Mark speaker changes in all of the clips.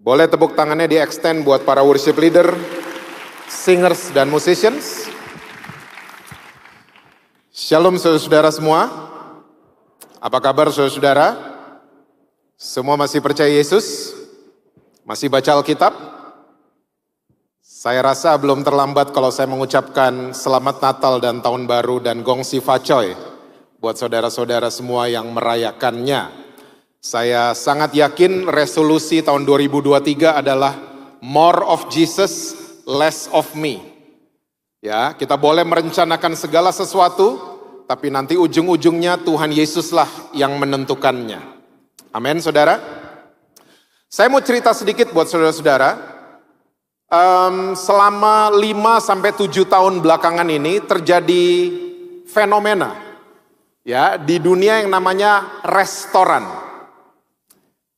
Speaker 1: Boleh tepuk tangannya di extend buat para worship leader, singers, dan musicians. Shalom saudara-saudara semua. Apa kabar saudara-saudara? Semua masih percaya Yesus? Masih baca Alkitab? Saya rasa belum terlambat kalau saya mengucapkan Selamat Natal dan Tahun Baru dan Gong Si Fa Choi buat saudara-saudara semua yang merayakannya. Saya sangat yakin resolusi tahun 2023 adalah more of Jesus, less of me. Ya, kita boleh merencanakan segala sesuatu, tapi nanti ujung-ujungnya Tuhan Yesuslah yang menentukannya. Amin, saudara. Saya mau cerita sedikit buat saudara-saudara. Selama 5-7 tahun belakangan ini terjadi fenomena ya di dunia yang namanya restoran.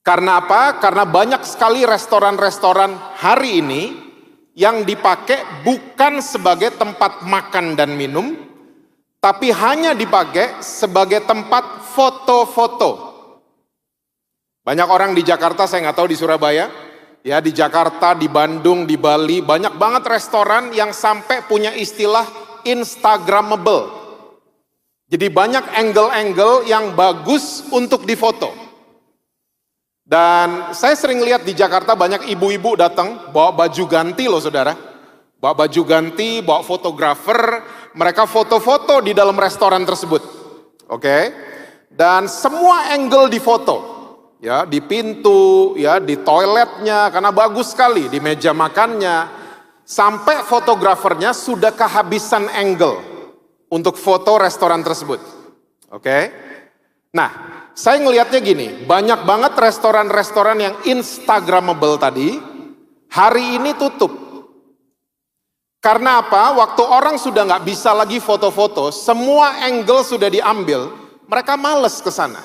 Speaker 1: Karena apa? Karena banyak sekali restoran-restoran hari ini yang dipakai bukan sebagai tempat makan dan minum, tapi hanya dipakai sebagai tempat foto-foto. Banyak orang di Jakarta, saya nggak tahu di Surabaya, ya di Jakarta, di Bandung, di Bali, banyak banget restoran yang sampai punya istilah Instagramable. Jadi banyak angle-angle yang bagus untuk difoto. Dan saya sering lihat di Jakarta banyak ibu-ibu datang bawa baju ganti loh saudara. Bawa baju ganti, bawa fotografer, mereka foto-foto di dalam restoran tersebut. Oke. Dan semua angle difoto. Ya, di pintu, ya, di toiletnya karena bagus sekali, di meja makannya. Sampai fotografernya sudah kehabisan angle untuk foto restoran tersebut. Oke. Nah, saya ngelihatnya gini, banyak banget restoran-restoran yang Instagramable tadi, hari ini tutup. Karena apa? Waktu orang sudah nggak bisa lagi foto-foto, semua angle sudah diambil, mereka males ke sana.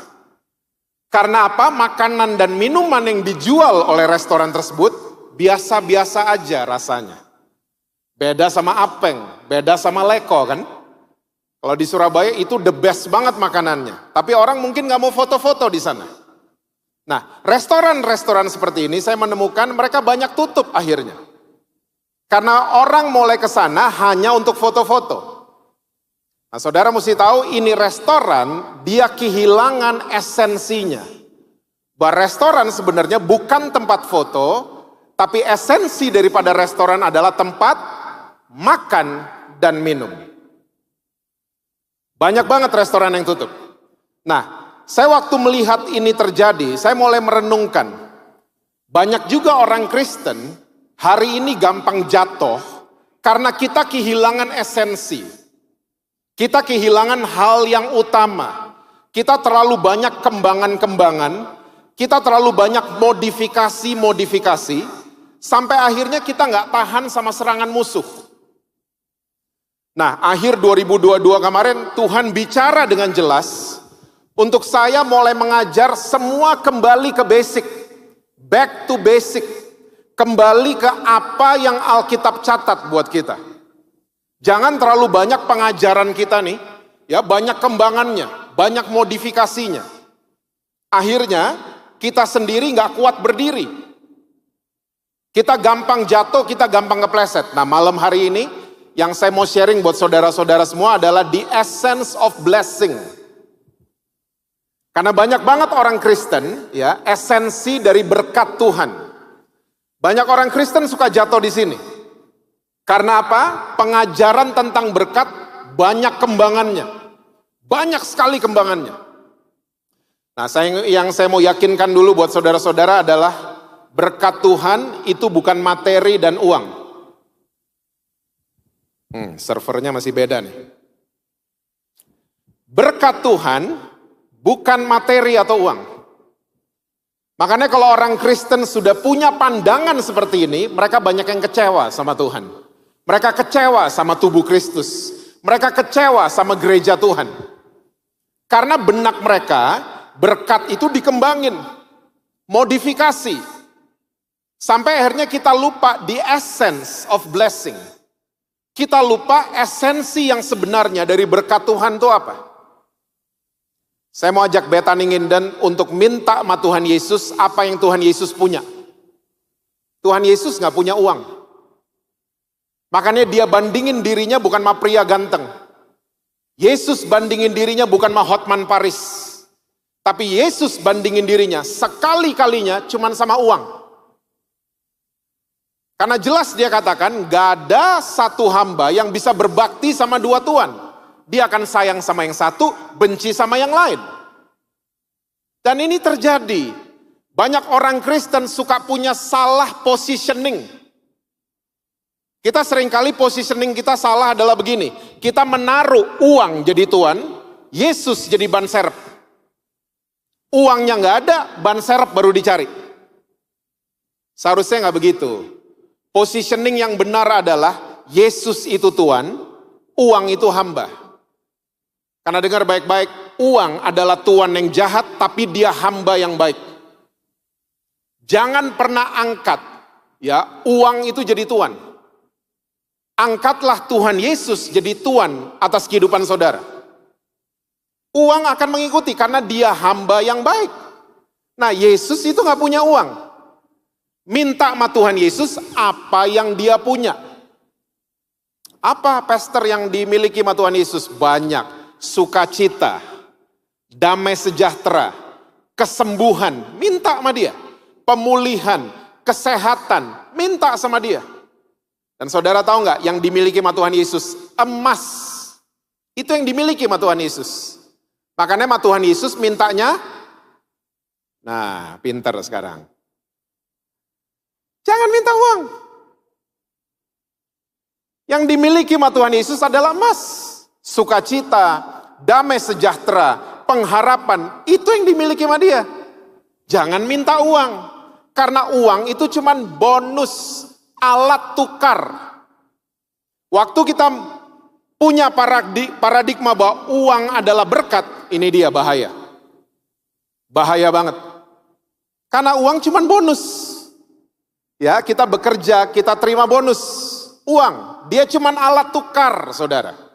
Speaker 1: Karena apa? Makanan dan minuman yang dijual oleh restoran tersebut, biasa-biasa aja rasanya. Beda sama Apeng, beda sama Leko kan? Kalau di Surabaya itu the best banget makanannya. Tapi orang mungkin nggak mau foto-foto di sana. Nah, restoran-restoran seperti ini saya menemukan mereka banyak tutup akhirnya. Karena orang mulai ke sana hanya untuk foto-foto. Nah, saudara mesti tahu ini restoran, dia kehilangan esensinya. Bahwa restoran sebenarnya bukan tempat foto, tapi esensi daripada restoran adalah tempat makan dan minum. Banyak banget restoran yang tutup. Nah, saya waktu melihat ini terjadi, saya mulai merenungkan. Banyak juga orang Kristen hari ini gampang jatuh karena kita kehilangan esensi. Kita kehilangan hal yang utama. Kita terlalu banyak kembangan-kembangan, kita terlalu banyak modifikasi-modifikasi, sampai akhirnya kita nggak tahan sama serangan musuh. Nah, akhir 2022 kemarin Tuhan bicara dengan jelas untuk saya mulai mengajar semua kembali ke basic, back to basic, kembali ke apa yang Alkitab catat buat kita. Jangan terlalu banyak pengajaran kita nih, ya banyak kembangannya, banyak modifikasinya. Akhirnya kita sendiri nggak kuat berdiri. Kita gampang jatuh, kita gampang kepleset. Nah, malam hari ini yang saya mau sharing buat saudara-saudara semua adalah the essence of blessing. Karena banyak banget orang Kristen, ya, esensi dari berkat Tuhan. Banyak orang Kristen suka jatuh di sini. Karena apa? Pengajaran tentang berkat banyak kembangannya. Banyak sekali kembangannya. Nah, yang saya mau yakinkan dulu buat saudara-saudara adalah berkat Tuhan itu bukan materi dan uang. Servernya masih beda nih. Berkat Tuhan bukan materi atau uang. Makanya kalau orang Kristen sudah punya pandangan seperti ini, mereka banyak yang kecewa sama Tuhan. Mereka kecewa sama tubuh Kristus. Mereka kecewa sama gereja Tuhan. Karena benak mereka, berkat itu dikembangin, modifikasi. Sampai akhirnya kita lupa the essence of blessing. Kita lupa esensi yang sebenarnya dari berkat Tuhan itu apa? Saya mau ajak Bethany Nginden untuk minta sama Tuhan Yesus apa yang Tuhan Yesus punya. Tuhan Yesus nggak punya uang. Makanya dia bandingin dirinya bukan sama pria ganteng. Yesus bandingin dirinya bukan sama Hotman Paris. Tapi Yesus bandingin dirinya sekali-kalinya cuman sama uang. Karena jelas dia katakan, gak ada satu hamba yang bisa berbakti sama dua tuan. Dia akan sayang sama yang satu, benci sama yang lain. Dan ini terjadi. Banyak orang Kristen suka punya salah positioning. Kita seringkali positioning kita salah adalah begini. Kita menaruh uang jadi tuan, Yesus jadi ban serep. Uangnya gak ada, ban serep baru dicari. Seharusnya gak begitu. Positioning yang benar adalah Yesus itu Tuhan, uang itu hamba. Karena dengar baik-baik, uang adalah tuan yang jahat, tapi dia hamba yang baik. Jangan pernah angkat ya uang itu jadi tuan. Angkatlah Tuhan Yesus jadi tuan atas kehidupan saudara. Uang akan mengikuti karena dia hamba yang baik. Nah, Yesus itu gak punya uang. Minta sama Tuhan Yesus apa yang dia punya. Apa pastor yang dimiliki sama Tuhan Yesus? Banyak. Sukacita, damai sejahtera, kesembuhan, minta sama dia. Pemulihan, kesehatan, minta sama dia. Dan saudara tahu nggak yang dimiliki sama Tuhan Yesus? Emas. Itu yang dimiliki sama Tuhan Yesus. Makanya sama Tuhan Yesus mintanya, nah pinter sekarang. Jangan minta uang. Yang dimiliki sama Tuhan Yesus adalah emas. Sukacita, damai sejahtera, pengharapan. Itu yang dimiliki sama dia. Jangan minta uang. Karena uang itu cuman bonus, alat tukar. Waktu kita punya paradigma bahwa uang adalah berkat, ini dia bahaya. Bahaya banget. Karena uang cuman bonus. Ya, kita bekerja, kita terima bonus, uang. Dia cuman alat tukar, saudara.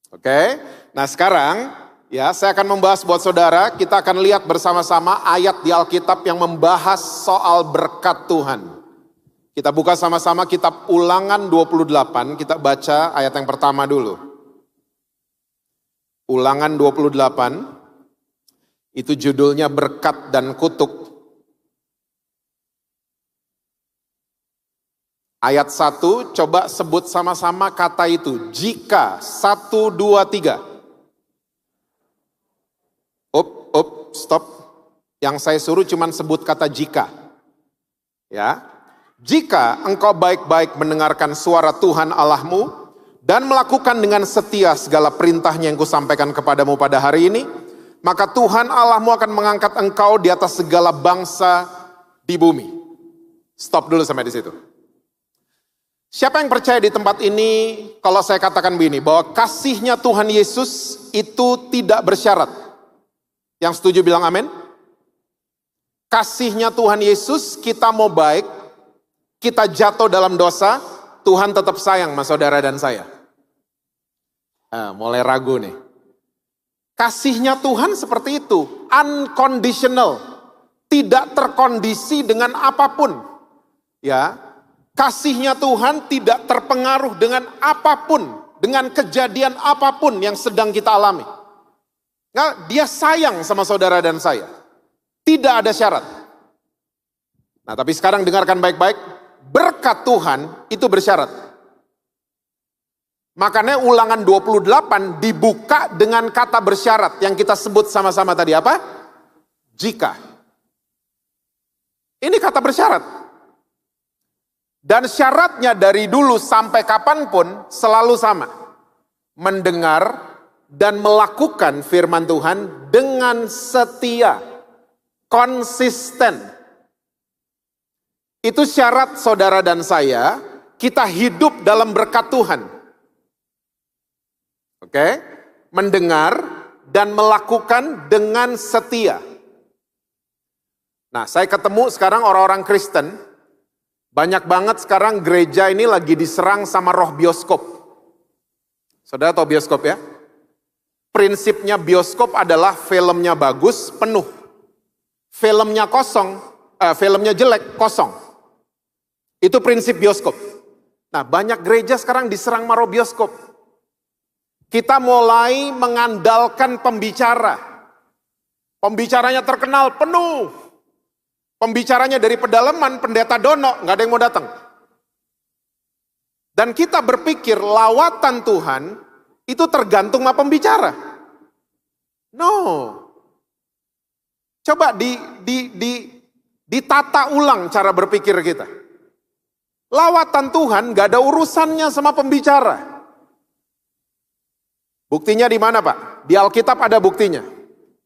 Speaker 1: Oke, nah sekarang ya saya akan membahas buat saudara, kita akan lihat bersama-sama ayat di Alkitab yang membahas soal berkat Tuhan. Kita buka sama-sama kitab Ulangan 28, kita baca ayat yang pertama dulu. Ulangan 28, itu judulnya berkat dan kutuk. Ayat 1, coba sebut sama-sama kata itu. Jika, 1, 2, 3. Stop. Yang saya suruh cuma sebut kata jika. Ya. Jika engkau baik-baik mendengarkan suara Tuhan Allahmu, dan melakukan dengan setia segala perintahnya yang kusampaikan kepadamu pada hari ini, maka Tuhan Allahmu akan mengangkat engkau di atas segala bangsa di bumi. Stop dulu sampai di situ. Siapa yang percaya di tempat ini kalau saya katakan begini, bahwa kasihnya Tuhan Yesus itu tidak bersyarat? Yang setuju bilang amin. Kasihnya Tuhan Yesus, kita mau baik, kita jatuh dalam dosa, Tuhan tetap sayang sama saudara dan saya. Mulai ragu nih. Kasihnya Tuhan seperti itu, unconditional, tidak terkondisi dengan apapun. Ya. Kasihnya Tuhan tidak terpengaruh dengan apapun, dengan kejadian apapun yang sedang kita alami. Nah, dia sayang sama saudara dan saya. Tidak ada syarat. Nah, tapi sekarang dengarkan baik-baik, berkat Tuhan itu bersyarat. Makanya Ulangan 28 dibuka dengan kata bersyarat yang kita sebut sama-sama tadi apa? Jika. Ini kata bersyarat. Dan syaratnya dari dulu sampai kapanpun selalu sama. Mendengar dan melakukan firman Tuhan dengan setia, konsisten. Itu syarat saudara dan saya, kita hidup dalam berkat Tuhan. Oke? Mendengar dan melakukan dengan setia. Nah, saya ketemu sekarang orang-orang Kristen. Banyak banget sekarang gereja ini lagi diserang sama roh bioskop. Saudara tahu bioskop ya? Prinsipnya bioskop adalah filmnya bagus, penuh. Filmnya kosong, filmnya jelek, kosong. Itu prinsip bioskop. Nah, banyak gereja sekarang diserang maro bioskop. Kita mulai mengandalkan pembicara. Pembicaranya terkenal, penuh. Pembicaranya dari pedalaman, pendeta Dono, nggak ada yang mau datang. Dan kita berpikir lawatan Tuhan itu tergantung sama pembicara. No. Coba ditata ulang cara berpikir kita. Lawatan Tuhan gak ada urusannya sama pembicara. Buktinya di mana, Pak? Di Alkitab ada buktinya.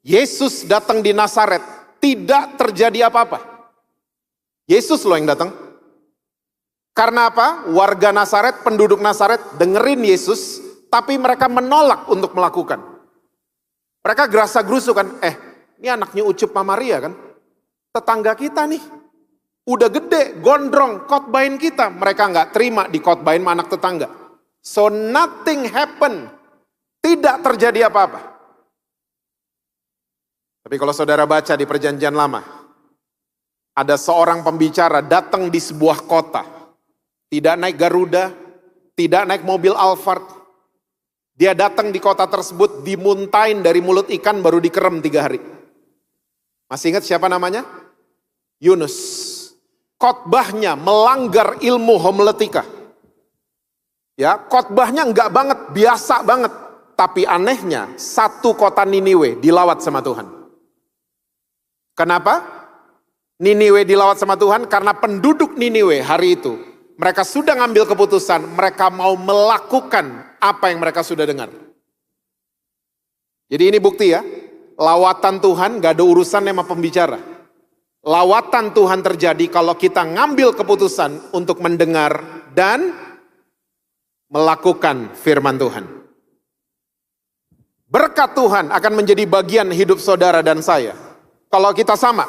Speaker 1: Yesus datang di Nazaret, tidak terjadi apa-apa. Yesus loh yang datang. Karena apa? Warga Nazaret, penduduk Nazaret dengerin Yesus, tapi mereka menolak untuk melakukan. Mereka gerasa-gerusu kan, ini anaknya Ucup sama Maria kan? Tetangga kita nih, udah gede, gondrong, khotbahin kita. Mereka nggak terima dikhotbahin sama anak tetangga. So nothing happen. Tidak terjadi apa-apa. Tapi kalau saudara baca di Perjanjian Lama, ada seorang pembicara datang di sebuah kota. Tidak naik Garuda, tidak naik mobil Alphard. Dia datang di kota tersebut, dimuntain dari mulut ikan, baru dikerem 3 hari. Masih ingat siapa namanya? Yunus. Khotbahnya melanggar ilmu homiletika. Ya, khotbahnya enggak banget, biasa banget. Tapi anehnya, satu kota Niniwe dilawat sama Tuhan. Kenapa? Niniwe dilawat sama Tuhan karena penduduk Niniwe hari itu, mereka sudah ngambil keputusan, mereka mau melakukan apa yang mereka sudah dengar. Jadi ini bukti ya, lawatan Tuhan gak ada urusan sama pembicara. Lawatan Tuhan terjadi kalau kita ngambil keputusan untuk mendengar dan melakukan firman Tuhan. Berkat Tuhan akan menjadi bagian hidup saudara dan saya. Kalau kita sama,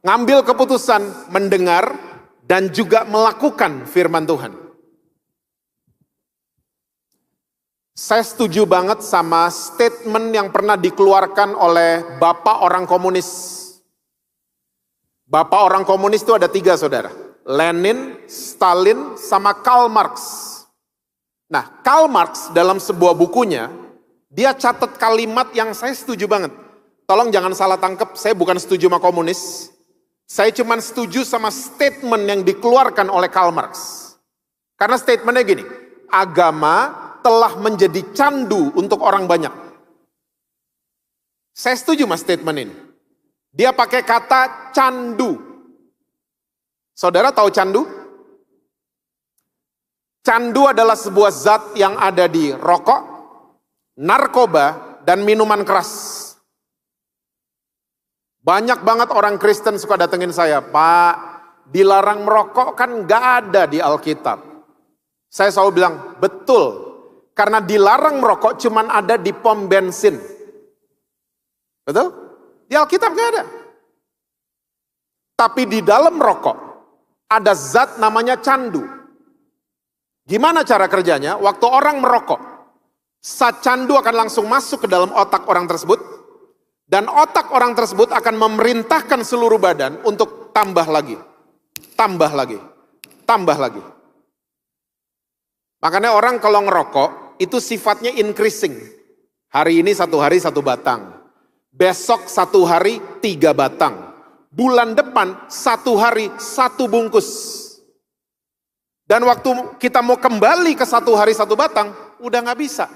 Speaker 1: ngambil keputusan mendengar dan juga melakukan firman Tuhan. Saya setuju banget sama statement yang pernah dikeluarkan oleh Bapak orang komunis. Bapak orang komunis itu ada 3 saudara. Lenin, Stalin, sama Karl Marx. Nah, Karl Marx dalam sebuah bukunya, dia catat kalimat yang saya setuju banget. Tolong jangan salah tangkap, saya bukan setuju sama komunis. Saya cuma setuju sama statement yang dikeluarkan oleh Karl Marx. Karena statementnya gini, agama telah menjadi candu untuk orang banyak. Saya setuju sama statement ini. Dia pakai kata candu. Saudara tahu candu? Candu adalah sebuah zat yang ada di rokok, narkoba, dan minuman keras. Banyak banget orang Kristen suka datengin saya, Pak, dilarang merokok kan gak ada di Alkitab. Saya selalu bilang, betul. Karena dilarang merokok cuman ada di pom bensin. Betul? Di Alkitab gak ada. Tapi di dalam rokok, ada zat namanya candu. Gimana cara kerjanya? Waktu orang merokok, zat candu akan langsung masuk ke dalam otak orang tersebut, dan otak orang tersebut akan memerintahkan seluruh badan untuk tambah lagi, tambah lagi, tambah lagi. Makanya orang kalau ngerokok, itu sifatnya increasing. Hari ini 1 hari 1 batang. Besok 1 hari 3 batang. Bulan depan 1 hari 1 bungkus. Dan waktu kita mau kembali ke 1 hari 1 batang, udah gak bisa.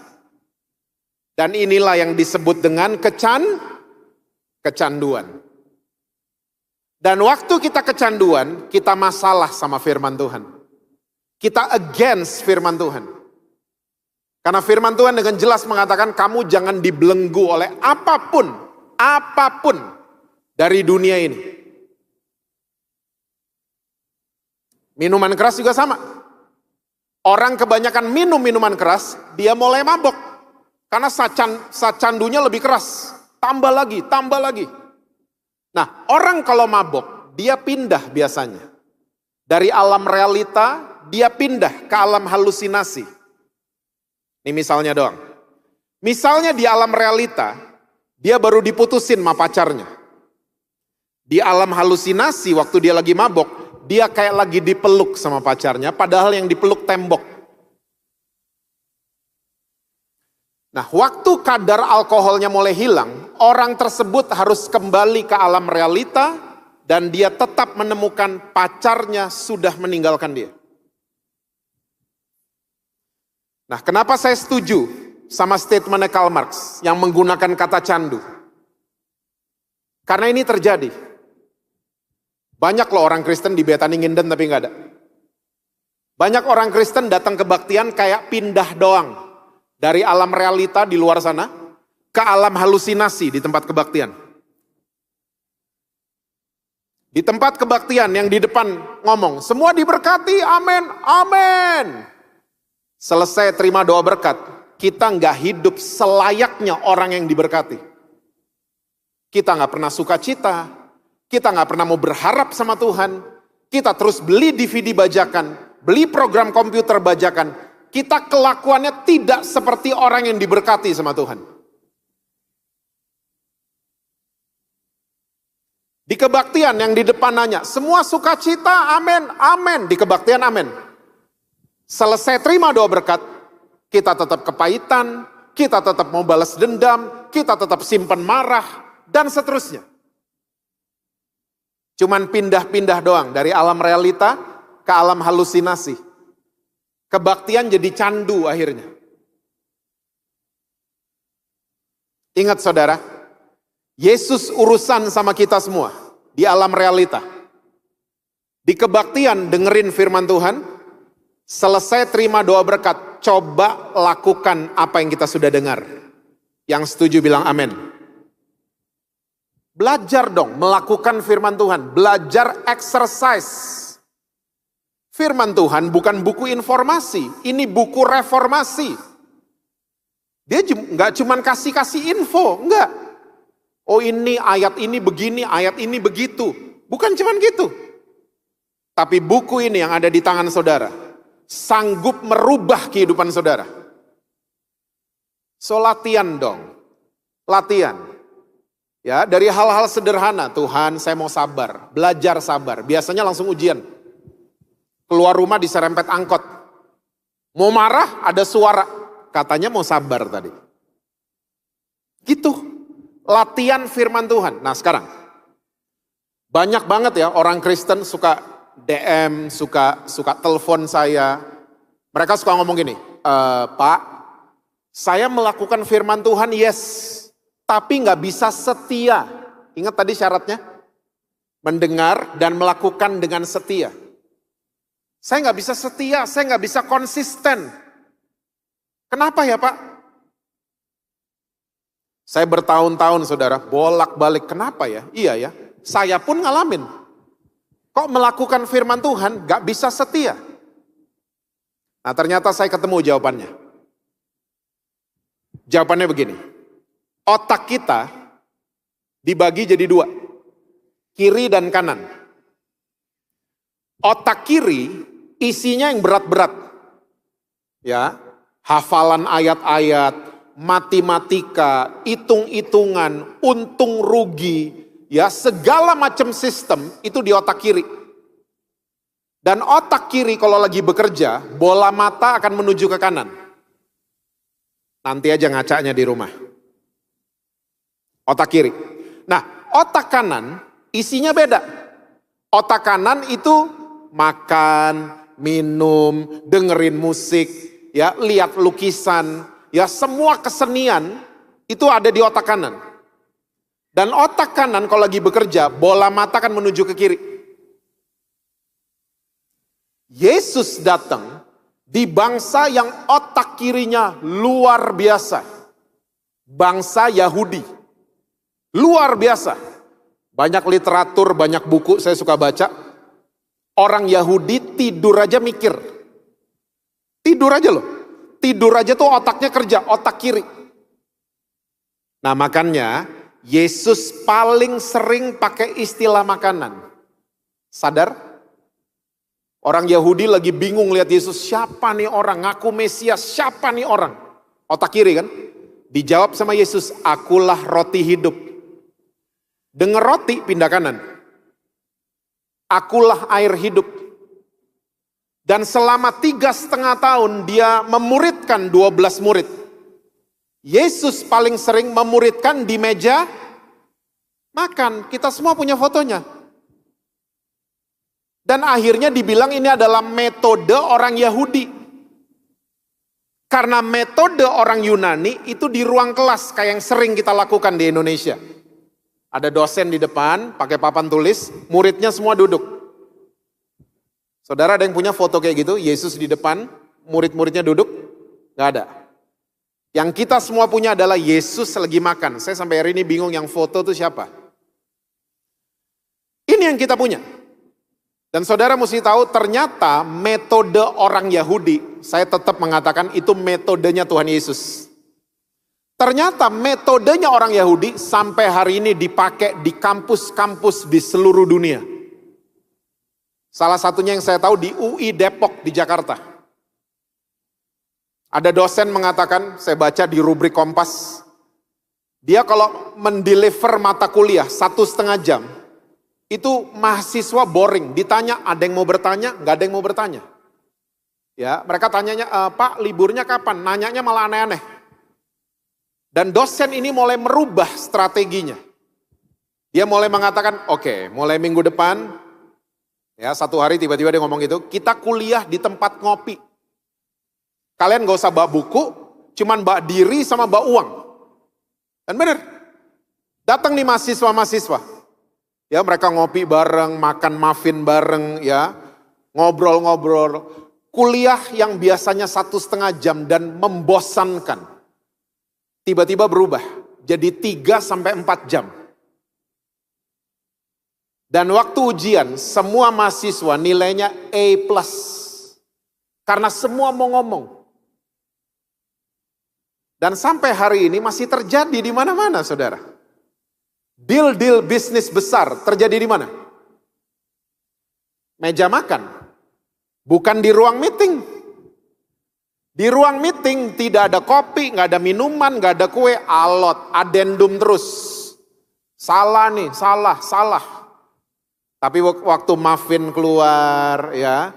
Speaker 1: Dan inilah yang disebut dengan kecanduan. Dan waktu kita kecanduan, kita masalah sama firman Tuhan. Kita against firman Tuhan. Karena firman Tuhan dengan jelas mengatakan kamu jangan dibelenggu oleh apapun dari dunia ini. Minuman keras juga sama. Orang kebanyakan minum minuman keras, dia mulai mabok. Karena candunya lebih keras. Tambah lagi, tambah lagi. Nah, orang kalau mabok, dia pindah biasanya. Dari alam realita, dia pindah ke alam halusinasi. Ini misalnya doang. Misalnya di alam realita, dia baru diputusin sama pacarnya. Di alam halusinasi waktu dia lagi mabok, dia kayak lagi dipeluk sama pacarnya, padahal yang dipeluk tembok. Nah, waktu kadar alkoholnya mulai hilang, orang tersebut harus kembali ke alam realita dan dia tetap menemukan pacarnya sudah meninggalkan dia. Nah, kenapa saya setuju sama statement Karl Marx yang menggunakan kata candu? Karena ini terjadi. Banyak loh orang Kristen di Bethany Nginden tapi nggak ada. Banyak orang Kristen datang kebaktian kayak pindah doang. Dari alam realita di luar sana, ke alam halusinasi di tempat kebaktian. Di tempat kebaktian yang di depan ngomong, semua diberkati, amin, amin. Selesai terima doa berkat, kita nggak hidup selayaknya orang yang diberkati. Kita nggak pernah sukacita, kita nggak pernah mau berharap sama Tuhan, kita terus beli DVD bajakan, beli program komputer bajakan, kita kelakuannya tidak seperti orang yang diberkati sama Tuhan. Di kebaktian yang di depan nanya, semua sukacita, amin, amin. Di kebaktian amin. Selesai terima doa berkat, kita tetap kepahitan, kita tetap mau balas dendam, kita tetap simpan marah, dan seterusnya. Cuman pindah-pindah doang dari alam realita ke alam halusinasi. Kebaktian jadi candu akhirnya. Ingat saudara, Yesus urusan sama kita semua di alam realita. Di kebaktian dengerin firman Tuhan, selesai terima doa berkat, coba lakukan apa yang kita sudah dengar. Yang setuju bilang amin. Belajar dong melakukan firman Tuhan, belajar exercise. Firman Tuhan bukan buku informasi, ini buku reformasi. Dia nggak cuma kasih info, enggak. Oh ini ayat ini begini, ayat ini begitu. Bukan cuma gitu. Tapi buku ini yang ada di tangan saudara, sanggup merubah kehidupan saudara. So latihan dong, latihan. Ya, dari hal-hal sederhana, Tuhan saya mau sabar, belajar sabar. Biasanya langsung ujian. Keluar rumah diserempet angkot. Mau marah, ada suara. Katanya mau sabar tadi. Gitu. Latihan firman Tuhan. Nah sekarang. Banyak banget ya orang Kristen suka DM, suka telepon saya. Mereka suka ngomong gini, Pak, saya melakukan firman Tuhan, yes. Tapi gak bisa setia. Ingat tadi syaratnya? Mendengar dan melakukan dengan setia. Saya nggak bisa setia, saya nggak bisa konsisten. Kenapa ya Pak? Saya bertahun-tahun saudara, bolak-balik. Kenapa ya? Iya ya, saya pun ngalamin. Kok melakukan firman Tuhan nggak bisa setia? Nah ternyata saya ketemu jawabannya. Jawabannya begini. Otak kita dibagi jadi dua. Kiri dan kanan. Otak kiri isinya yang berat-berat, ya, hafalan ayat-ayat, matematika, hitung-hitungan, untung rugi, ya, segala macam sistem itu di otak kiri. Dan otak kiri kalau lagi bekerja, bola mata akan menuju ke kanan. Nanti aja ngacanya di rumah. Otak kiri. Nah, otak kanan isinya beda. Otak kanan itu makan, minum, dengerin musik, ya, lihat lukisan, ya, semua kesenian itu ada di otak kanan. Dan otak kanan kalau lagi bekerja, bola mata kan menuju ke kiri. Yesus datang di bangsa yang otak kirinya luar biasa. Bangsa Yahudi. Luar biasa. Banyak literatur, banyak buku saya suka baca. Orang Yahudi tidur aja mikir. Tidur aja loh. Tidur aja tuh otaknya kerja, otak kiri. Nah makanya Yesus paling sering pakai istilah makanan. Sadar? Orang Yahudi lagi bingung lihat Yesus, siapa nih orang, ngaku Mesias, siapa nih orang? Otak kiri kan? Dijawab sama Yesus, akulah roti hidup. Dengar roti, pindah kanan. Akulah air hidup. Dan selama 3,5 tahun dia memuridkan 12 murid. Yesus paling sering memuridkan di meja makan. Kita semua punya fotonya. Dan akhirnya dibilang ini adalah metode orang Yahudi. Karena metode orang Yunani itu di ruang kelas kayak yang sering kita lakukan di Indonesia. Ada dosen di depan pakai papan tulis, muridnya semua duduk. Saudara ada yang punya foto kayak gitu, Yesus di depan, murid-muridnya duduk? Gak ada. Yang kita semua punya adalah Yesus lagi makan. Saya sampai hari ini bingung yang foto itu siapa. Ini yang kita punya. Dan saudara mesti tahu ternyata metode orang Yahudi, saya tetap mengatakan itu metodenya Tuhan Yesus. Ternyata metodenya orang Yahudi sampai hari ini dipakai di kampus-kampus di seluruh dunia. Salah satunya yang saya tahu di UI Depok di Jakarta. Ada dosen mengatakan, saya baca di rubrik Kompas, dia kalau mendeliver mata kuliah 1,5 jam, itu mahasiswa boring, ditanya ada yang mau bertanya, nggak ada yang mau bertanya. Ya, mereka tanyanya, Pak liburnya kapan? Nanyanya malah aneh-aneh. Dan dosen ini mulai merubah strateginya. Dia mulai mengatakan, oke, mulai minggu depan, ya 1 hari tiba-tiba dia ngomong gitu, kita kuliah di tempat ngopi. Kalian gak usah bawa buku, cuman bawa diri sama bawa uang. Dan benar, datang nih mahasiswa-mahasiswa. Ya mereka ngopi bareng, makan muffin bareng, ya ngobrol-ngobrol. Kuliah yang biasanya 1,5 jam dan membosankan. Tiba-tiba berubah, jadi 3-4 jam. Dan waktu ujian, semua mahasiswa nilainya A+. Karena semua mau ngomong. Dan sampai hari ini masih terjadi di mana-mana, saudara. Deal-deal bisnis besar terjadi di mana? Meja makan. Bukan di ruang meeting. Di ruang meeting tidak ada kopi, nggak ada minuman, nggak ada kue, alot, adendum terus. Salah nih, salah. Tapi waktu muffin keluar, ya,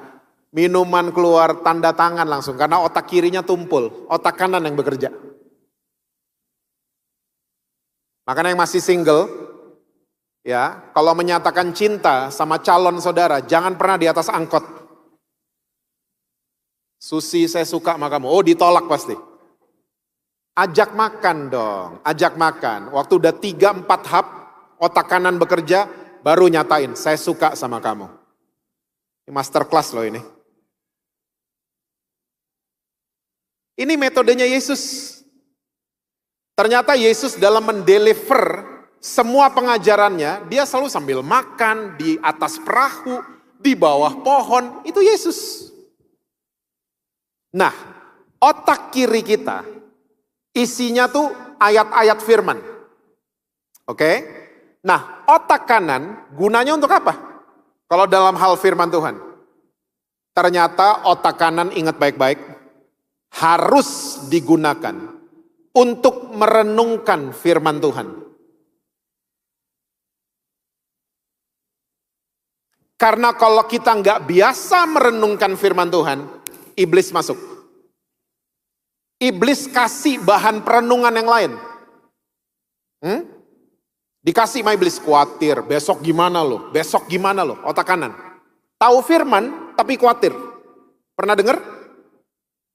Speaker 1: minuman keluar, tanda tangan langsung. Karena otak kirinya tumpul, otak kanan yang bekerja. Makanya yang masih single, ya, kalau menyatakan cinta sama calon saudara, jangan pernah di atas angkot. Susi, saya suka sama kamu. Oh, ditolak pasti. Ajak makan dong, ajak makan. Waktu udah 3-4 hap, otak kanan bekerja, baru nyatain, saya suka sama kamu. Ini masterclass loh ini. Ini metodenya Yesus. Ternyata Yesus dalam mendeliver semua pengajarannya, dia selalu sambil makan, di atas perahu, di bawah pohon, itu Yesus. Nah, otak kiri kita, isinya tuh ayat-ayat firman. Oke? Nah, otak kanan gunanya untuk apa? Kalau dalam hal firman Tuhan. Ternyata otak kanan, ingat baik-baik, harus digunakan untuk merenungkan firman Tuhan. Karena kalau kita nggak biasa merenungkan firman Tuhan, iblis masuk. Iblis kasih bahan perenungan yang lain. Dikasih sama iblis, khawatir, besok gimana loh, otak kanan. Tahu firman, tapi khawatir. Pernah dengar?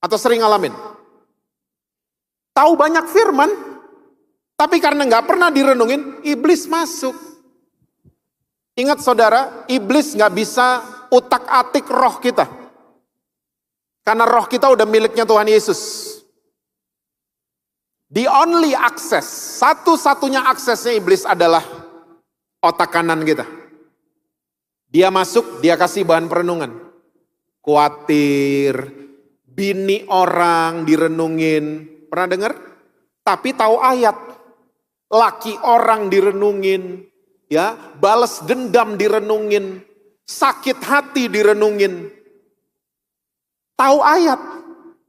Speaker 1: Atau sering ngalamin? Tahu banyak firman, tapi karena nggak pernah direnungin, iblis masuk. Ingat saudara, iblis nggak bisa utak-atik roh kita. Karena roh kita udah miliknya Tuhan Yesus. The only access, satu-satunya aksesnya iblis adalah otak kanan kita. Dia masuk, dia kasih bahan perenungan. Khawatir, bini orang direnungin. Pernah dengar? Tapi tahu ayat. Laki orang direnungin. Ya, balas dendam direnungin. Sakit hati direnungin. Tahu ayat.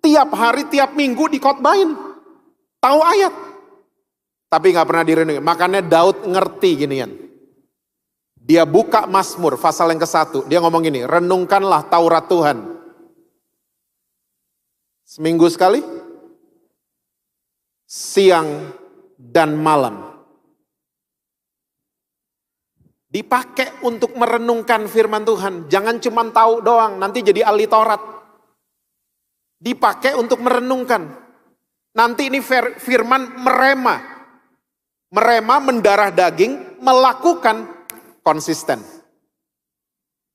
Speaker 1: Tiap hari, tiap minggu dikhotbahin. Tahu ayat. Tapi gak pernah direnungin. Makanya Daud ngerti ginian. Dia buka Mazmur pasal yang ke-1. Dia ngomong gini, renungkanlah Taurat Tuhan. Seminggu sekali, siang dan malam. Dipakai untuk merenungkan firman Tuhan. Jangan cuma tahu doang, nanti jadi ahli Taurat. Dipakai untuk merenungkan. Nanti ini firman merema. Merema mendarah daging, melakukan konsisten.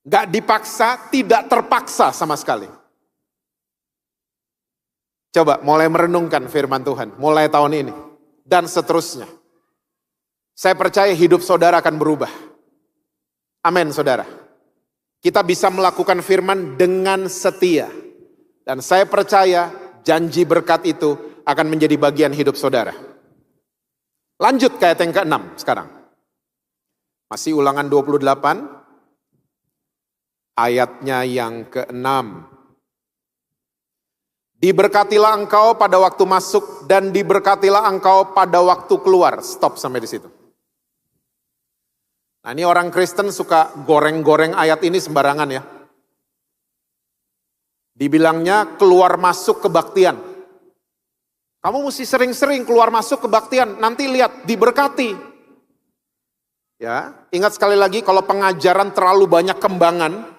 Speaker 1: Gak dipaksa, tidak terpaksa sama sekali. Coba mulai merenungkan firman Tuhan, mulai tahun ini. Dan seterusnya. Saya percaya hidup saudara akan berubah. Amin saudara. Kita bisa melakukan firman dengan setia. Dan saya percaya janji berkat itu akan menjadi bagian hidup saudara. Lanjut ke ayat yang ke-6 sekarang. Masih Ulangan 28. Ayatnya yang ke-6. Diberkatilah engkau pada waktu masuk dan diberkatilah engkau pada waktu keluar. Stop sampai di situ. Nah ini orang Kristen suka goreng-goreng ayat ini sembarangan ya. Dibilangnya keluar masuk kebaktian. Kamu mesti sering-sering keluar masuk kebaktian, nanti lihat diberkati. Ya, ingat sekali lagi kalau pengajaran terlalu banyak kembangan,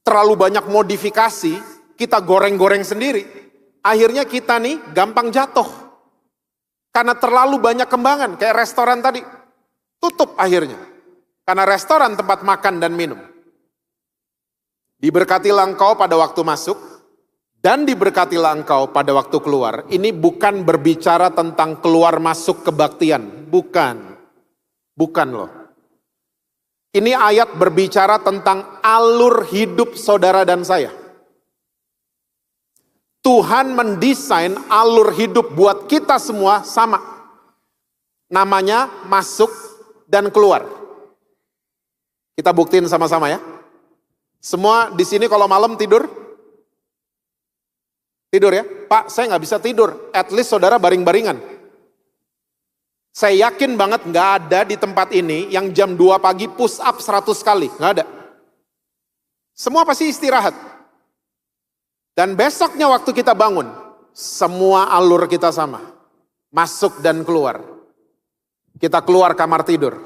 Speaker 1: terlalu banyak modifikasi, kita goreng-goreng sendiri. Akhirnya kita nih gampang jatuh. Karena terlalu banyak kembangan, kayak restoran tadi. Tutup akhirnya. Karena restoran tempat makan dan minum. Diberkatilah engkau pada waktu masuk, dan diberkatilah engkau pada waktu keluar. Ini bukan berbicara tentang keluar masuk kebaktian. Bukan. Bukan loh. Ini ayat berbicara tentang alur hidup saudara dan saya. Tuhan mendesain alur hidup buat kita semua sama. Namanya masuk dan keluar. Kita buktiin sama-sama ya. Semua di sini kalau malam tidur? Tidur ya? Pak, saya nggak bisa tidur. At least saudara baring-baringan. Saya yakin banget nggak ada di tempat ini yang jam 2 pagi push up 100 kali. Nggak ada. Semua pasti istirahat. Dan besoknya waktu kita bangun, semua alur kita sama. Masuk dan keluar. Kita keluar kamar tidur.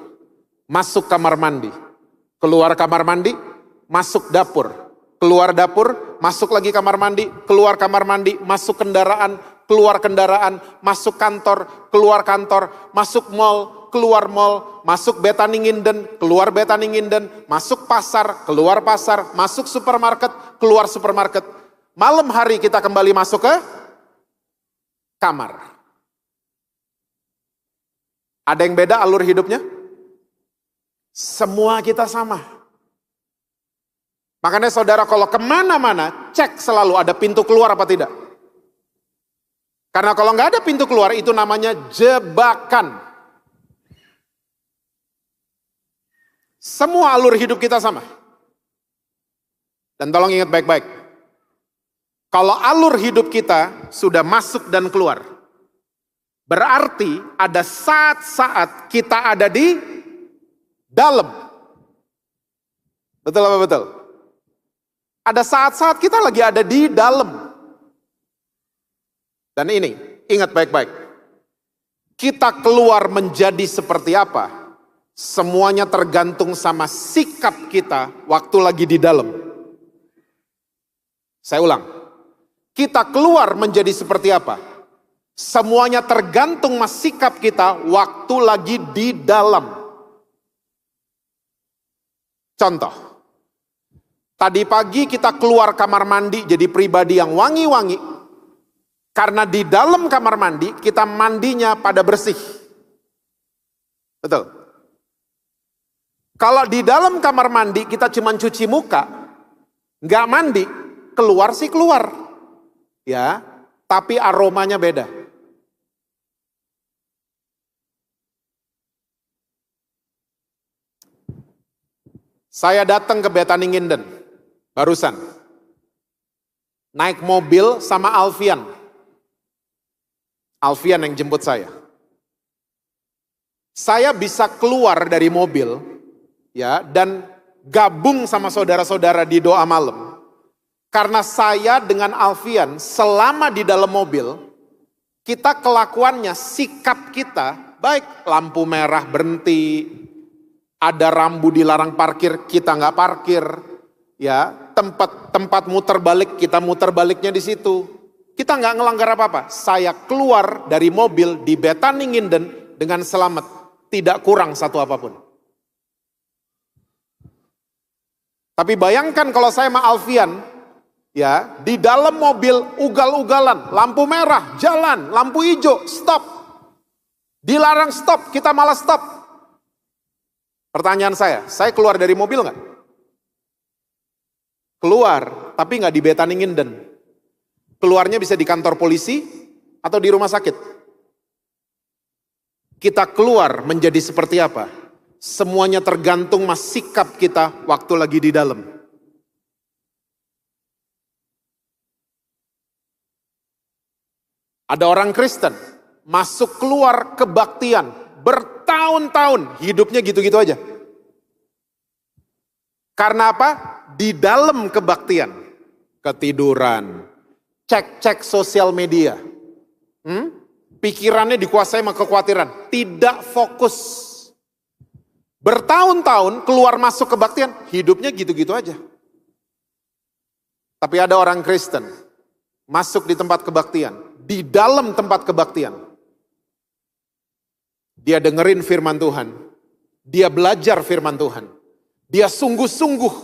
Speaker 1: Masuk kamar mandi. Keluar kamar mandi, masuk dapur. Keluar dapur, masuk lagi kamar mandi. Keluar kamar mandi, masuk kendaraan. Keluar kendaraan, masuk kantor. Keluar kantor, masuk mall. Keluar mall, masuk Bethany Nginden. Keluar Bethany Nginden, masuk pasar. Keluar pasar, masuk supermarket. Keluar supermarket. Malam hari kita kembali masuk ke kamar. Ada yang beda alur hidupnya? Semua kita sama. Makanya saudara kalau kemana-mana, cek selalu ada pintu keluar apa tidak. Karena kalau nggak ada pintu keluar, itu namanya jebakan. Semua alur hidup kita sama. Dan tolong ingat baik-baik. Kalau alur hidup kita sudah masuk dan keluar, berarti ada saat-saat kita ada di dalam. Betul apa betul? Ada saat-saat kita lagi ada di dalam. Dan ini, ingat baik-baik. Kita keluar menjadi seperti apa? Semuanya tergantung sama sikap kita waktu lagi di dalam. Saya ulang. Kita keluar menjadi seperti apa? Semuanya tergantung sama sikap kita waktu lagi di dalam. Contoh, tadi pagi kita keluar kamar mandi jadi pribadi yang wangi-wangi. Karena di dalam kamar mandi kita mandinya pada bersih. Betul. Kalau di dalam kamar mandi kita cuma cuci muka, nggak mandi, keluar sih keluar. Ya, tapi aromanya beda. Saya datang ke Bethany Nginden, barusan. Naik mobil sama Alfian. Alfian yang jemput saya. Saya bisa keluar dari mobil, ya, dan gabung sama saudara-saudara di doa malam. Karena saya dengan Alfian selama di dalam mobil, kita kelakuannya, sikap kita, baik lampu merah berhenti, ada rambu dilarang parkir, kita nggak parkir, ya, tempat muter balik, kita muter baliknya di situ. Kita nggak ngelanggar apa-apa. Saya keluar dari mobil di Bethany Nginden dengan selamat, tidak kurang satu apapun. Tapi bayangkan kalau saya sama Alfian, ya, di dalam mobil ugal-ugalan, lampu merah, jalan, lampu hijau, stop. Dilarang stop, kita malah stop. Pertanyaan saya keluar dari mobil nggak? Keluar, tapi nggak di Bethany Nginden. Keluarnya bisa di kantor polisi atau di rumah sakit. Kita keluar menjadi seperti apa? Semuanya tergantung mas sikap kita waktu lagi di dalam. Ada orang Kristen masuk keluar kebaktian bertahun-tahun, hidupnya gitu-gitu aja. Karena apa? Di dalam kebaktian, ketiduran, cek-cek sosial media, pikirannya dikuasai sama kekhawatiran, tidak fokus. Bertahun-tahun keluar masuk kebaktian, hidupnya gitu-gitu aja. Tapi ada orang Kristen masuk di tempat kebaktian, di dalam tempat kebaktian, dia dengerin firman Tuhan, dia belajar firman Tuhan, dia sungguh-sungguh,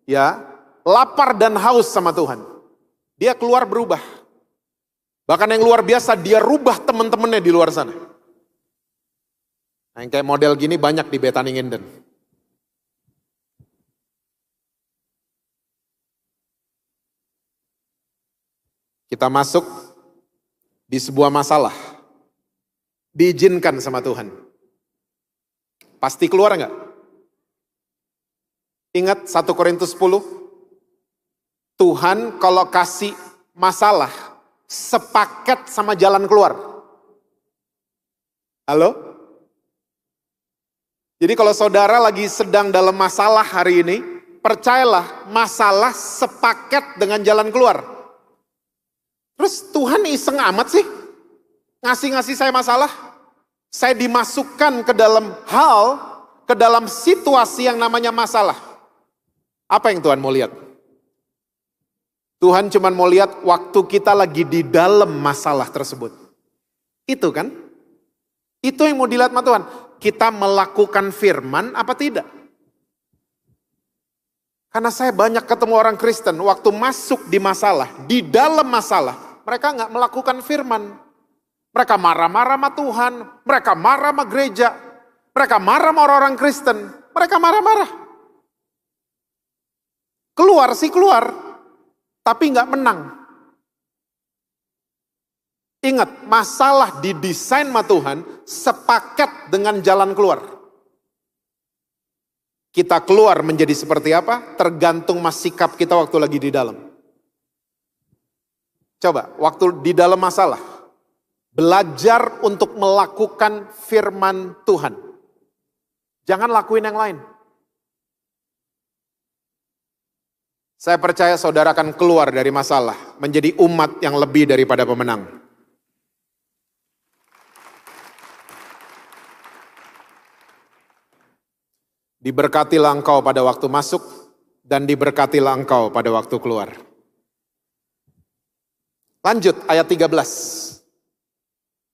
Speaker 1: ya, lapar dan haus sama Tuhan. Dia keluar berubah. Bahkan yang luar biasa, dia rubah teman-temannya di luar sana. Nah, yang kayak model gini banyak di Bethany Nginden. Kita masuk di sebuah masalah, diizinkan sama Tuhan. Pasti keluar enggak? Ingat 1 Korintus 10? Tuhan kalau kasih masalah, sepaket sama jalan keluar. Halo? Jadi kalau saudara lagi sedang dalam masalah hari ini, percayalah masalah sepaket dengan jalan keluar. Terus Tuhan iseng amat sih ngasih-ngasih saya masalah. Saya dimasukkan ke dalam ke dalam situasi yang namanya masalah. Apa yang Tuhan mau lihat? Tuhan cuma mau lihat waktu kita lagi di dalam masalah tersebut. Itu kan? Itu yang mau dilihat sama Tuhan. Kita melakukan firman apa tidak? Karena saya banyak ketemu orang Kristen, waktu masuk di masalah, di dalam masalah, mereka nggak melakukan firman. Mereka marah-marah sama Tuhan, mereka marah sama gereja, mereka marah sama orang-orang Kristen, mereka marah-marah. Keluar sih keluar, tapi nggak menang. Ingat, masalah didesain sama Tuhan sepaket dengan jalan keluar. Kita keluar menjadi seperti apa? Tergantung mas sikap kita waktu lagi di dalam. Coba, waktu di dalam masalah, belajar untuk melakukan firman Tuhan. Jangan lakuin yang lain. Saya percaya saudara akan keluar dari masalah, menjadi umat yang lebih daripada pemenang. Diberkatilah engkau pada waktu masuk, dan diberkatilah engkau pada waktu keluar. Lanjut ayat 13.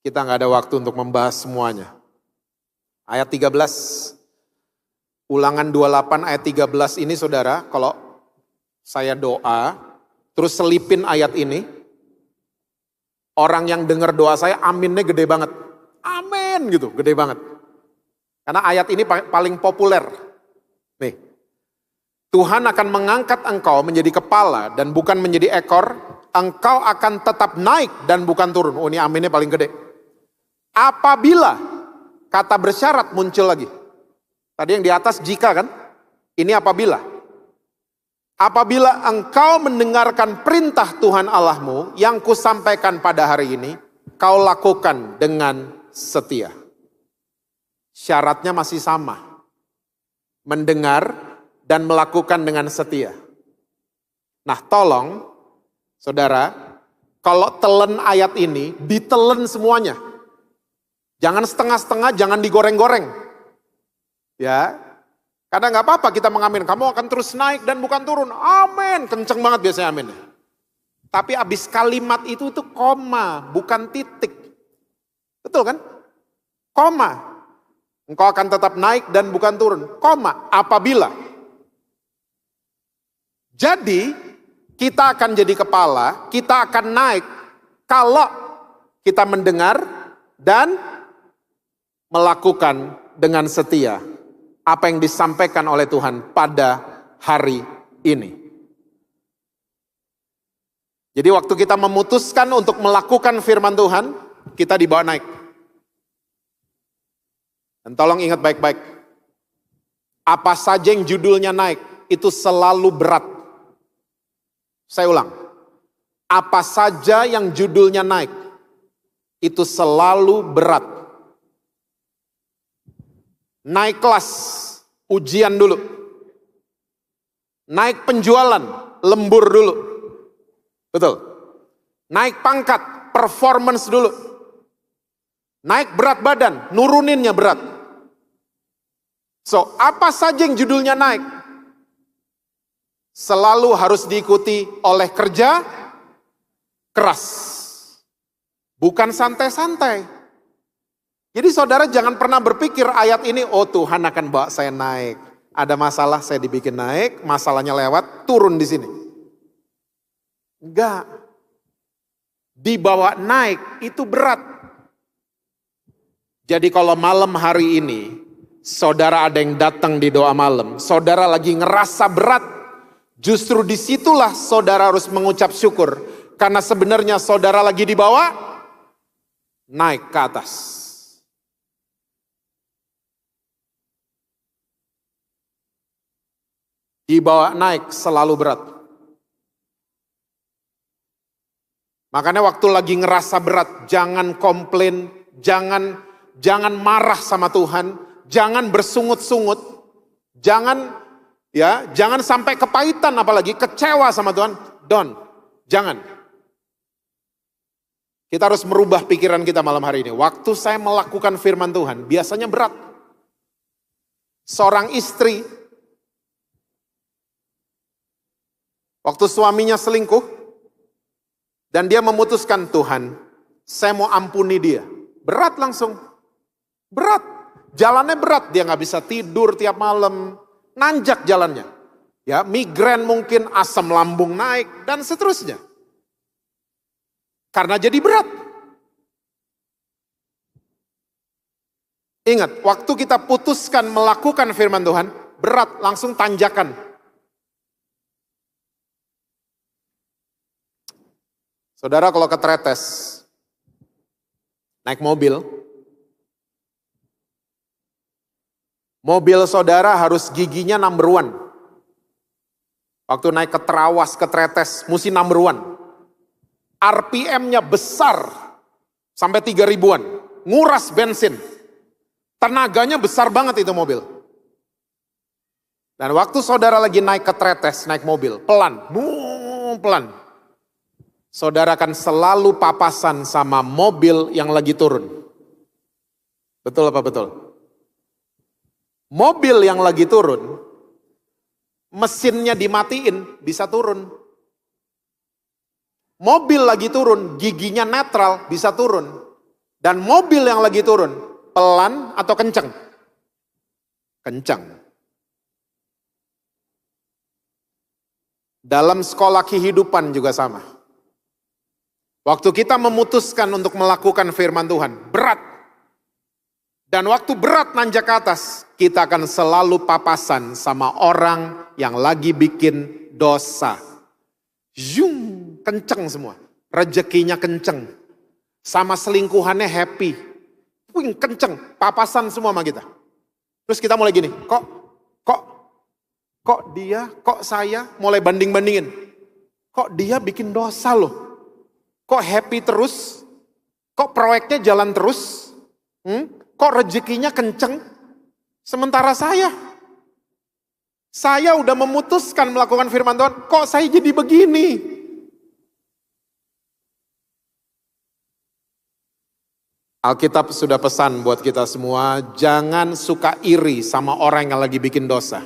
Speaker 1: Kita nggak ada waktu untuk membahas semuanya. Ayat 13, Ulangan 28 ayat 13 ini saudara, kalau saya doa, terus selipin ayat ini, orang yang dengar doa saya aminnya gede banget. Amin gitu, gede banget. Karena ayat ini paling populer. Nih, Tuhan akan mengangkat engkau menjadi kepala dan bukan menjadi ekor. Engkau akan tetap naik dan bukan turun. Oh, ini aminnya paling gede. Apabila, kata bersyarat muncul lagi. Tadi yang di atas jika kan? Ini apabila. Apabila engkau mendengarkan perintah Tuhan Allahmu yang kusampaikan pada hari ini, kau lakukan dengan setia. Syaratnya masih sama. mendengar, dan melakukan dengan setia. Nah, tolong, saudara, kalau telan ayat ini, ditelan semuanya. Jangan setengah-setengah, jangan digoreng-goreng. Ya, karena nggak apa-apa kita mengamin, kamu akan terus naik dan bukan turun. Amin, kenceng banget biasanya amin. Tapi abis kalimat itu koma, bukan titik. Betul kan? Koma. Engkau akan tetap naik dan bukan turun. Koma, apabila. Jadi, kita akan jadi kepala, kita akan naik kalau kita mendengar dan melakukan dengan setia apa yang disampaikan oleh Tuhan pada hari ini. Jadi waktu kita memutuskan untuk melakukan firman Tuhan, kita dibawa naik. Dan tolong ingat baik-baik, apa saja yang judulnya naik, itu selalu berat. Saya ulang, apa saja yang judulnya naik, itu selalu berat. Naik kelas, ujian dulu. Naik penjualan, lembur dulu. Betul. Naik pangkat, performance dulu. Naik berat badan, nuruninnya berat. So, apa saja yang judulnya naik, selalu harus diikuti oleh kerja keras. Bukan santai-santai. Jadi saudara jangan pernah berpikir ayat ini, oh Tuhan akan bawa saya naik. Ada masalah, saya dibikin naik, masalahnya lewat, turun di sini. Enggak. Dibawa naik, itu berat. Jadi kalau malam hari ini, saudara ada yang datang di doa malam, saudara lagi ngerasa berat, justru disitulah saudara harus mengucap syukur. Karena sebenarnya saudara lagi dibawa naik ke atas. Dibawa naik selalu berat. Makanya waktu lagi ngerasa berat, jangan komplain, jangan marah sama Tuhan, jangan bersungut-sungut, jangan sampai kepahitan apalagi kecewa sama Tuhan. Jangan. Kita harus merubah pikiran kita malam hari ini. Waktu saya melakukan firman Tuhan, biasanya berat. Seorang istri, waktu suaminya selingkuh, dan dia memutuskan, Tuhan, saya mau ampuni dia. Berat langsung. Berat. Jalannya berat. Dia gak bisa tidur tiap malam. Nanjak jalannya. Ya, migrain mungkin, asam lambung naik, dan seterusnya. Karena jadi berat. Ingat, waktu kita putuskan melakukan firman Tuhan, berat, langsung tanjakan. Saudara kalau keteretes, naik mobil saudara harus giginya number 1. Waktu naik ke terawas, keteretes, mesti number 1. RPM-nya besar, sampai 3.000-an, nguras bensin. Tenaganya besar banget itu mobil. Dan waktu saudara lagi naik keteretes, naik mobil, pelan. Saudara akan selalu papasan sama mobil yang lagi turun. Betul apa betul? Mobil yang lagi turun, mesinnya dimatiin, bisa turun. Mobil lagi turun, giginya netral, bisa turun. Dan mobil yang lagi turun, pelan atau kenceng? Kenceng. Dalam sekolah kehidupan juga sama. Waktu kita memutuskan untuk melakukan firman Tuhan, berat. Dan waktu berat nanjak ke atas, kita akan selalu papasan sama orang yang lagi bikin dosa. Kenceng semua. Rezekinya kenceng. Sama selingkuhannya happy. Kenceng. Papasan semua sama kita. Terus kita mulai gini, kok dia, kok saya, mulai banding-bandingin. Kok dia bikin dosa loh. Kok happy terus? Kok proyeknya jalan terus? Kok rezekinya kenceng? Sementara saya Saya udah memutuskan melakukan firman Tuhan, kok saya jadi begini? Alkitab sudah pesan buat kita semua, jangan suka iri sama orang yang lagi bikin dosa.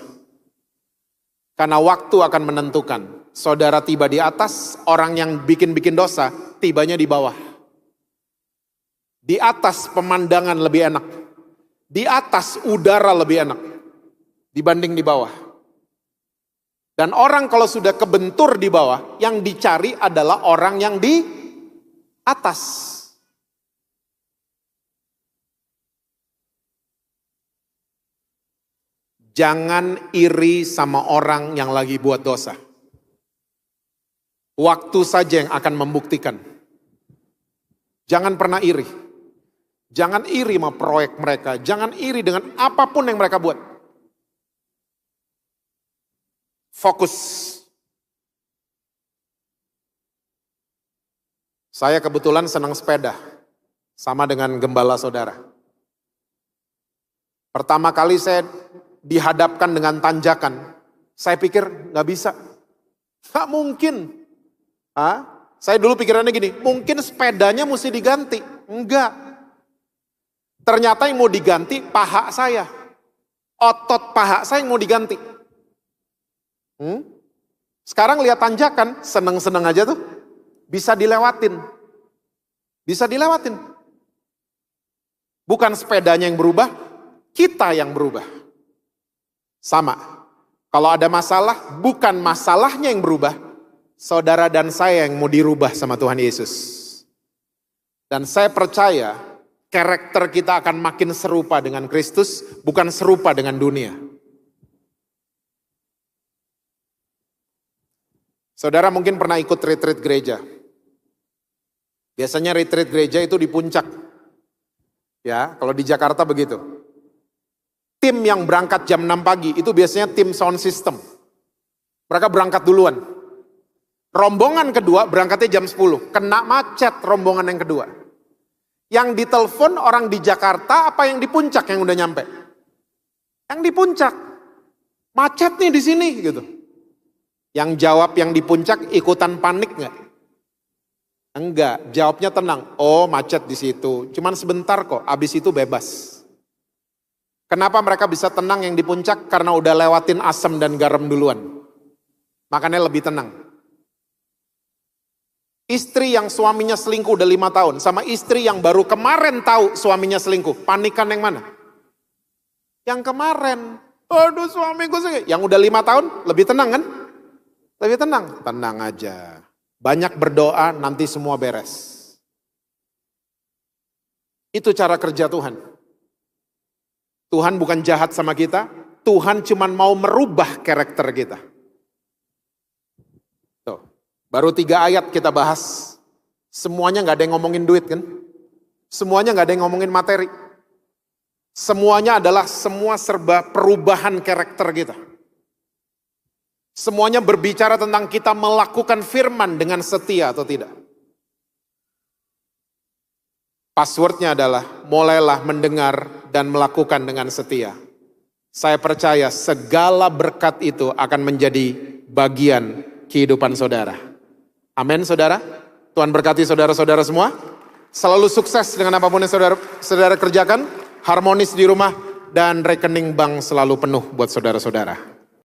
Speaker 1: Karena waktu akan menentukan, saudara tiba di atas, orang yang bikin dosa, tibanya di bawah. Di atas pemandangan lebih enak. Di atas udara lebih enak dibanding di bawah. Dan orang kalau sudah kebentur di bawah, yang dicari adalah orang yang di atas. Jangan iri sama orang yang lagi buat dosa. Waktu saja yang akan membuktikan. Jangan pernah iri. Jangan iri sama proyek mereka. Jangan iri dengan apapun yang mereka buat. Fokus. Saya kebetulan senang sepeda. Sama dengan gembala saudara. Pertama kali saya dihadapkan dengan tanjakan, saya pikir nggak bisa, nggak mungkin. Saya dulu pikirannya gini, mungkin sepedanya mesti diganti, enggak. Ternyata yang mau diganti paha saya, otot paha saya yang mau diganti. Sekarang lihat tanjakan, seneng-seneng aja tuh, bisa dilewatin, Bukan sepedanya yang berubah, kita yang berubah. Sama, kalau ada masalah, bukan masalahnya yang berubah, saudara dan saya yang mau dirubah sama Tuhan Yesus. Dan saya percaya, karakter kita akan makin serupa dengan Kristus, bukan serupa dengan dunia. Saudara mungkin pernah ikut retreat gereja. Biasanya retreat gereja itu di puncak. Ya, kalau di Jakarta begitu. Tim yang berangkat jam 6 pagi itu biasanya tim sound system. Mereka berangkat duluan. Rombongan kedua berangkatnya jam 10. Kena macet rombongan yang kedua. Yang ditelepon orang di Jakarta apa yang di puncak yang udah nyampe? Yang di puncak. Macet nih di sini gitu. Yang jawab yang di puncak ikutan panik nggak? Enggak, jawabnya tenang. Oh, macet di situ. Cuman sebentar kok, abis itu bebas. Kenapa mereka bisa tenang yang di puncak? Karena udah lewatin asam dan garam duluan. Makanya lebih tenang. Istri yang suaminya selingkuh udah 5 tahun, sama istri yang baru kemarin tahu suaminya selingkuh, panikan yang mana? Yang kemarin. Aduh suamiku selingkuh. Yang udah 5 tahun, lebih tenang kan? Lebih tenang. Tenang aja. Banyak berdoa, nanti semua beres. Itu cara kerja Tuhan. Tuhan bukan jahat sama kita, Tuhan cuma mau merubah karakter kita. Tuh, baru 3 ayat kita bahas, semuanya gak ada yang ngomongin duit kan? Semuanya gak ada yang ngomongin materi. Semuanya adalah semua serba perubahan karakter kita. Semuanya berbicara tentang kita melakukan firman dengan setia atau tidak. Passwordnya adalah mulailah mendengar dan melakukan dengan setia. Saya percaya segala berkat itu akan menjadi bagian kehidupan saudara. Amin saudara. Tuhan berkati saudara-saudara semua. Selalu sukses dengan apapun yang saudara kerjakan. Harmonis di rumah dan rekening bank selalu penuh buat saudara-saudara.